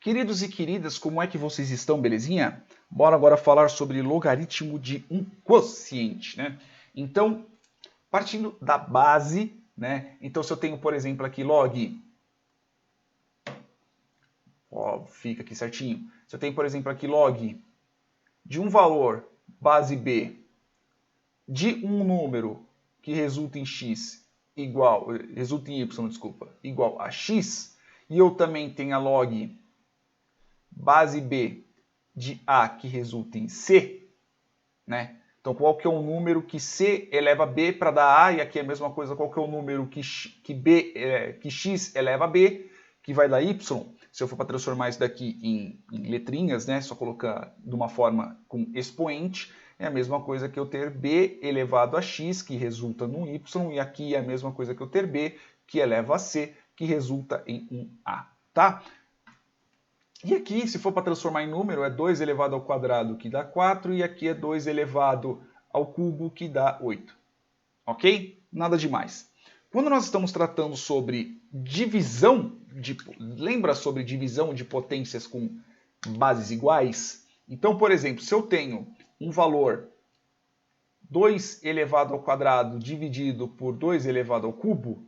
Queridos e queridas, como é que vocês estão, belezinha? Bora agora falar sobre logaritmo de um quociente, né? Então, partindo da base, né? Então, se eu tenho, por exemplo, aqui log, ó, fica aqui certinho. Se eu tenho, por exemplo, aqui log de um valor base b de um número que resulta em x resulta em y, desculpa, igual a x, e eu também tenho a log base b de a que resulta em c, né? Então, qual que é o número que c eleva a b para dar a, e aqui é a mesma coisa, qual que é o número que x eleva a b, que vai dar y. Se eu for para transformar isso daqui em letrinhas, né, só colocar de uma forma com expoente, é a mesma coisa que eu ter b elevado a x, que resulta no y, e aqui é a mesma coisa que eu ter b, que eleva a c, que resulta em um a, tá? E aqui, se for para transformar em número, é 2 elevado ao quadrado, que dá 4, e aqui é 2 elevado ao cubo, que dá 8. Ok? Nada demais. Quando nós estamos tratando sobre divisão, lembra sobre divisão de potências com bases iguais? Então, por exemplo, se eu tenho um valor 2 elevado ao quadrado dividido por 2 elevado ao cubo,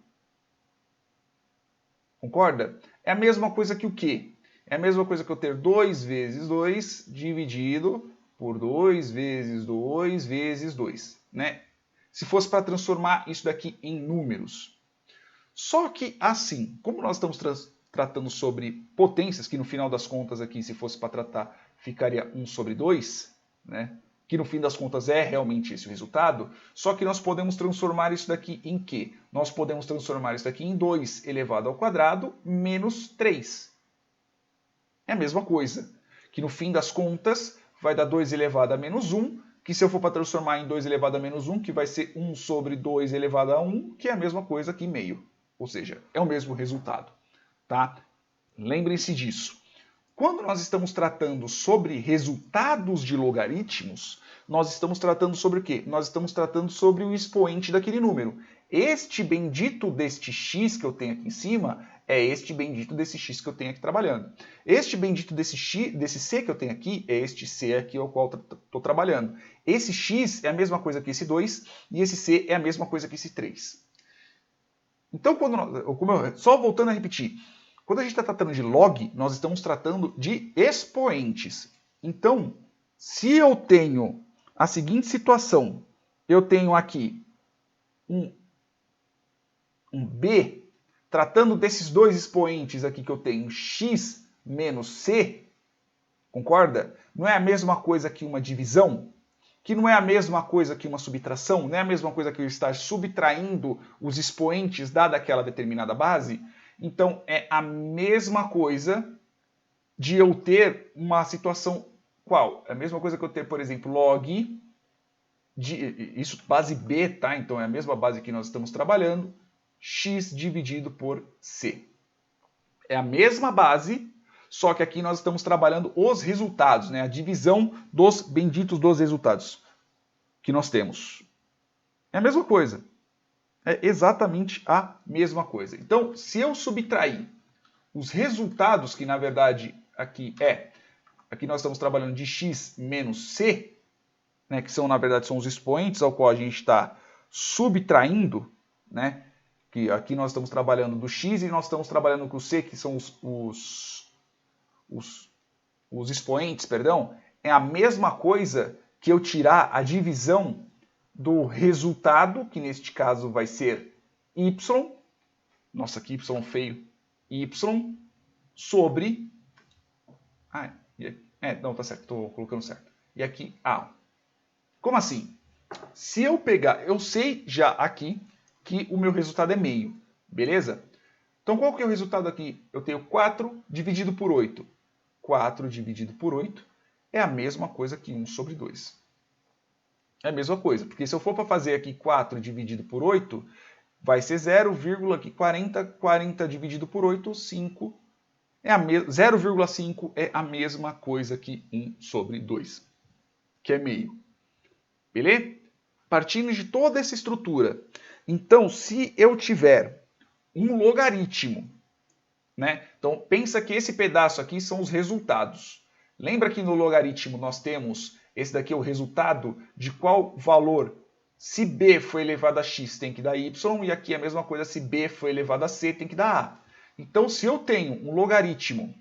concorda? É a mesma coisa que o quê? É a mesma coisa que eu ter 2 vezes 2 dividido por 2 vezes 2 vezes 2, né? Se fosse para transformar isso daqui em números. Só que assim, como nós estamos tratando sobre potências, que no final das contas aqui, se fosse para tratar, ficaria 1 sobre 2, né? Que no fim das contas é realmente esse o resultado, só que nós podemos transformar isso daqui em quê? Nós podemos transformar isso daqui em 2 elevado ao quadrado menos 3. É a mesma coisa, que no fim das contas vai dar 2 elevado a menos 1, que se eu for para transformar em 2 elevado a menos 1, que vai ser 1 sobre 2 elevado a 1, que é a mesma coisa que meio. Ou seja, é o mesmo resultado. Tá? Lembrem-se disso. Quando nós estamos tratando sobre resultados de logaritmos, nós estamos tratando sobre o quê? Nós estamos tratando sobre o expoente daquele número. Este bendito deste x que eu tenho aqui em cima é este bendito desse x que eu tenho aqui trabalhando. Este bendito desse c que eu tenho aqui é este c aqui ao qual estou trabalhando. Esse x é a mesma coisa que esse 2 e esse c é a mesma coisa que esse 3. Então, só voltando a repetir, quando a gente está tratando de log, nós estamos tratando de expoentes. Então, se eu tenho a seguinte situação, eu tenho aqui um b, tratando desses dois expoentes aqui que eu tenho, x menos c, concorda? Não é a mesma coisa que uma divisão? Que não é a mesma coisa que uma subtração? Não é a mesma coisa que eu estar subtraindo os expoentes dada aquela determinada base? Então, é a mesma coisa de eu ter uma situação qual? É a mesma coisa que eu ter, por exemplo, log, isso base B, tá? Então é a mesma base que nós estamos trabalhando, x dividido por c. É a mesma base, só que aqui nós estamos trabalhando os resultados, né? A divisão dos benditos dos resultados que nós temos. É a mesma coisa. É exatamente a mesma coisa. Então, se eu subtrair os resultados, que na verdade aqui nós estamos trabalhando de x menos c, né, que são na verdade são os expoentes ao qual a gente está subtraindo, né, que aqui nós estamos trabalhando do x e nós estamos trabalhando com o c, que são os expoentes, perdão, é a mesma coisa que eu tirar a divisão do resultado, que neste caso vai ser y, nossa, que y feio, y sobre, não, tá certo, estou colocando certo, e aqui a. Como assim? Se eu pegar, eu sei já aqui que o meu resultado é meio, beleza? Então qual que é o resultado aqui? Eu tenho 4 dividido por 8. 4 dividido por 8 é a mesma coisa que 1 sobre 2. É a mesma coisa, porque se eu for para fazer aqui 4 dividido por 8, vai ser 0,40, 40 dividido por 8, 5. 0,5 é a mesma coisa que 1 sobre 2, que é meio. Beleza? Partindo de toda essa estrutura. Então, se eu tiver um logaritmo né? Então, pensa que esse pedaço aqui são os resultados. Lembra que no logaritmo nós temos, esse daqui é o resultado de qual valor, se b foi elevado a x, tem que dar y, e aqui a mesma coisa, se b foi elevado a c, tem que dar a. Então, se eu tenho um logaritmo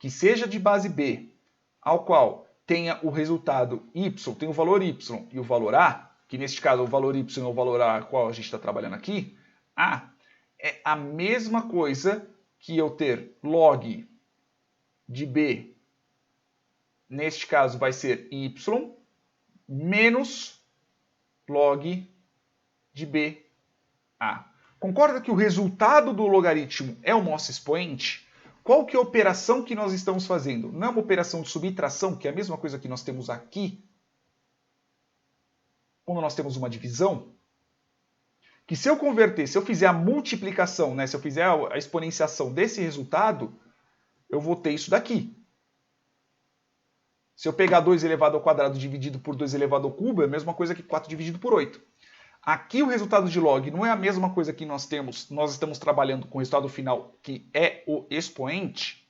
que seja de base b, ao qual tenha o resultado y, tem o valor y e o valor a, que neste caso o valor y é o valor a qual a gente está trabalhando aqui, a é a mesma coisa que eu ter log de b, neste caso vai ser y, menos log de b a. Concorda que o resultado do logaritmo é o nosso expoente? Qual que é a operação que nós estamos fazendo? Não é uma operação de subtração, que é a mesma coisa que nós temos aqui, quando nós temos uma divisão? Que se eu converter, se eu fizer a multiplicação, né, se eu fizer a exponenciação desse resultado, eu vou ter isso daqui. Se eu pegar 2 elevado ao quadrado dividido por 2 elevado ao cubo, é a mesma coisa que 4 dividido por 8. Aqui o resultado de log não é a mesma coisa que nós estamos trabalhando com o resultado final, que é o expoente.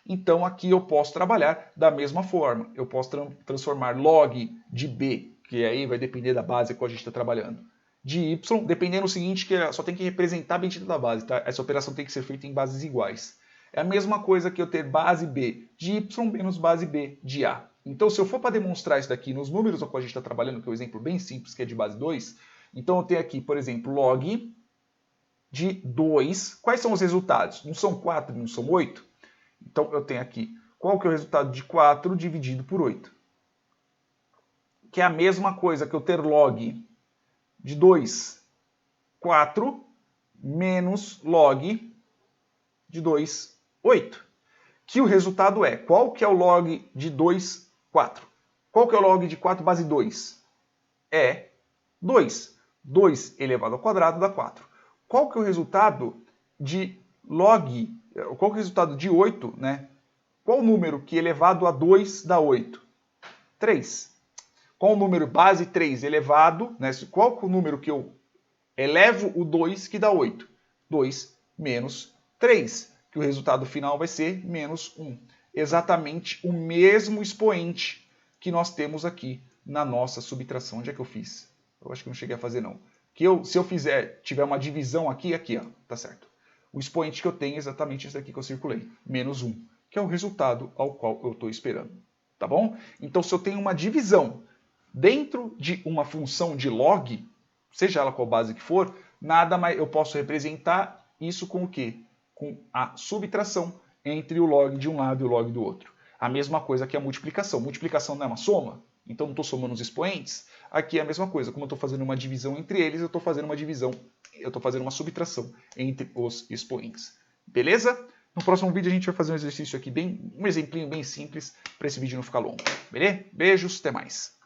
Então aqui eu posso trabalhar da mesma forma. Eu posso transformar log de b, que aí vai depender da base com a gente está trabalhando, de y, dependendo do seguinte, que só tem que representar a medida da base, tá? Essa operação tem que ser feita em bases iguais. É a mesma coisa que eu ter base b de y menos base b de a. Então se eu for para demonstrar isso daqui nos números com a gente está trabalhando, que é um exemplo bem simples, que é de base 2, então eu tenho aqui, por exemplo, log de 2. Quais são os resultados? Não são 4, não são 8? Então eu tenho aqui, qual que é o resultado de 4 dividido por 8? Que é a mesma coisa que eu ter log de 2, 4, menos log de 2, 8. Que o resultado é, qual que é o log de 2, 4? Qual que é o log de 4 base 2? É 2. 2 elevado ao quadrado dá 4. Qual que é o resultado de log, qual que é o resultado de 8, né? Qual o número que elevado a 2 dá 8? 3. Qual o número base 3 elevado, né? Qual que é o número que eu elevo o 2 que dá 8? 2 menos 3, que o resultado final vai ser menos 1. Exatamente o mesmo expoente que nós temos aqui na nossa subtração. Onde é que eu fiz? Eu acho que não cheguei a fazer, não. Se eu tiver uma divisão aqui, ó, tá certo. O expoente que eu tenho é exatamente esse aqui que eu circulei, menos 1, que é o resultado ao qual eu estou esperando. Tá bom? Então, se eu tenho uma divisão dentro de uma função de log, seja ela qual base que for, nada mais eu posso representar isso com o quê? Com a subtração entre o log de um lado e o log do outro. A mesma coisa que a multiplicação. Multiplicação não é uma soma? Então não estou somando os expoentes? Aqui é a mesma coisa. Como eu estou fazendo uma divisão entre eles, eu estou fazendo uma subtração entre os expoentes. Beleza? No próximo vídeo a gente vai fazer um exercício aqui, um exemplinho bem simples, para esse vídeo não ficar longo. Beleza? Beijos, até mais.